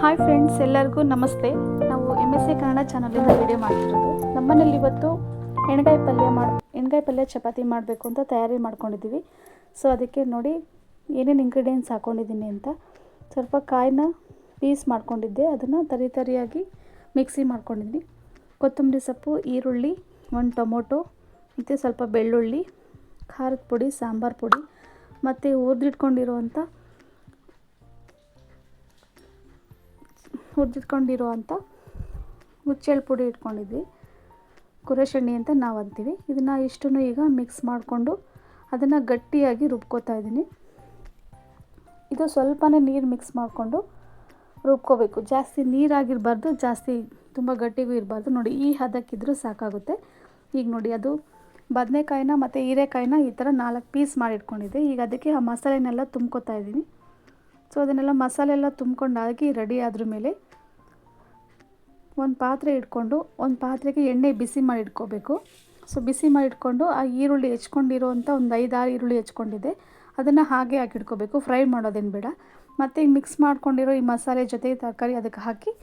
Hi friends, ಎಲ್ಲರಿಗೂ ನಮಸ್ತೆ. ನಾವು MSc ಕನ್ನಡ ಚಾನಲಿಂದ ವಿಡಿಯೋ ಮಾಡ್ತಿರೋದು. ನಮ್ಮನೇಲಿ ಇವತ್ತು ಎಣ್ಗಾಯಿ ಪಲ್ಯ ಚಪಾತಿ ಮಾಡಬೇಕು ಅಂತ ತಯಾರಿ ಮಾಡ್ಕೊಂಡಿದ್ದೀವಿ. ಸೊ ಅದಕ್ಕೆ ನೋಡಿ ಏನೇನು ಇಂಗ್ರೀಡಿಯೆಂಟ್ಸ್ ಹಾಕ್ಕೊಂಡಿದ್ದೀನಿ ಅಂತ. ಸ್ವಲ್ಪ ಕಾಯಿನ ಪೀಸ್ ಮಾಡ್ಕೊಂಡಿದ್ದೆ, ಅದನ್ನು ತರಿಯಾಗಿ ಮಿಕ್ಸಿ ಮಾಡ್ಕೊಂಡಿದ್ದೀನಿ. ಕೊತ್ತಂಬರಿ ಸೊಪ್ಪು, ಈರುಳ್ಳಿ, ಒಂದು ಟೊಮೊಟೊ ಮತ್ತು ಸ್ವಲ್ಪ ಬೆಳ್ಳುಳ್ಳಿ, ಖಾರದ ಪುಡಿ, ಸಾಂಬಾರು ಪುಡಿ ಮತ್ತು ಹುರಿದಿಟ್ಕೊಂಡಿರುವಂಥ ಹುಚ್ಚೆಳ್ಳು ಪುಡಿ ಇಟ್ಕೊಂಡಿದ್ವಿ. ಕುರಶೆಣ್ಣೆ ಅಂತ ನಾವು ಅಂತೀವಿ. ಇದನ್ನು ಇಷ್ಟನ್ನು ಈಗ ಮಿಕ್ಸ್ ಮಾಡಿಕೊಂಡು ಅದನ್ನು ಗಟ್ಟಿಯಾಗಿ ರುಬ್ಕೋತಾ ಇದ್ದೀನಿ. ಇದು ಸ್ವಲ್ಪನೇ ನೀರು ಮಿಕ್ಸ್ ಮಾಡಿಕೊಂಡು ರುಬ್ಕೋಬೇಕು. ಜಾಸ್ತಿ ನೀರಾಗಿರಬಾರ್ದು, ಜಾಸ್ತಿ ತುಂಬ ಗಟ್ಟಿಗೂ ಇರಬಾರ್ದು. ನೋಡಿ, ಈ ಹದಕ್ಕಿದ್ರೂ ಸಾಕಾಗುತ್ತೆ. ಈಗ ನೋಡಿ, ಅದು ಬದನೆಕಾಯಿನ ಮತ್ತು ಹೀರೆಕಾಯಿನ ಈ ಥರ 4 ಪೀಸ್ ಮಾಡಿಟ್ಕೊಂಡಿದ್ದೆ. ಈಗ ಅದಕ್ಕೆ ಆ ಮಸಾಲೆನೆಲ್ಲ ತುಂಬ್ಕೋತಾ ಇದ್ದೀನಿ. ಸೊ ಅದನ್ನೆಲ್ಲ ಮಸಾಲೆ ಎಲ್ಲ ತುಂಬ್ಕೊಂಡಾಗಿ ರೆಡಿ ಆದ್ರ ಮೇಲೆ ಒಂದು ಪಾತ್ರೆ ಇಟ್ಕೊಂಡು ಒಂದು ಪಾತ್ರೆಗೆ ಎಣ್ಣೆ ಬಿಸಿ ಮಾಡಿ ಇಟ್ಕೋಬೇಕು. ಸೊ ಬಿಸಿ ಮಾಡಿ ಇಟ್ಕೊಂಡು ಆ ಈರುಳ್ಳಿ ಹೆಚ್ಕೊಂಡಿರೋವಂಥ ಒಂದು 5-6 ಈರುಳ್ಳಿ ಹೆಚ್ಕೊಂಡಿದ್ದೆ, ಅದನ್ನು ಹಾಗೆ ಹಾಕಿಟ್ಕೋಬೇಕು. ಫ್ರೈ ಮಾಡೋದೇನು ಬೇಡ. ಮತ್ತು ಈ ಮಿಕ್ಸ್ ಮಾಡ್ಕೊಂಡಿರೋ ಈ ಮಸಾಲೆ ಜೊತೆ ತರಕಾರಿ ಅದಕ್ಕೆ ಹಾಕಿ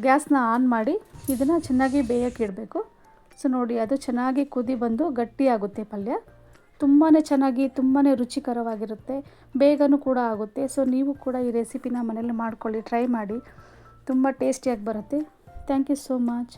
ಗ್ಯಾಸ್ನ ಆನ್ ಮಾಡಿ ಇದನ್ನು ಚೆನ್ನಾಗಿ ಬೇಯಕ್ಕೆ ಇಡಬೇಕು. ಸೊ ನೋಡಿ, ಅದು ಚೆನ್ನಾಗಿ ಕುದಿ ಬಂದು ಗಟ್ಟಿಯಾಗುತ್ತೆ ಪಲ್ಯ. ತುಂಬಾ ಚೆನ್ನಾಗಿ, ತುಂಬಾ ರುಚಿಕರವಾಗಿರುತ್ತೆ, ಬೇಗನೂ ಕೂಡ ಆಗುತ್ತೆ. ಸೊ ನೀವು ಕೂಡ ಈ ರೆಸಿಪಿನ ಮನೇಲಿ ಮಾಡ್ಕೊಳ್ಳಿ, ಟ್ರೈ ಮಾಡಿ. ತುಂಬ ಟೇಸ್ಟಿಯಾಗಿ ಬರುತ್ತೆ. Thank you so much.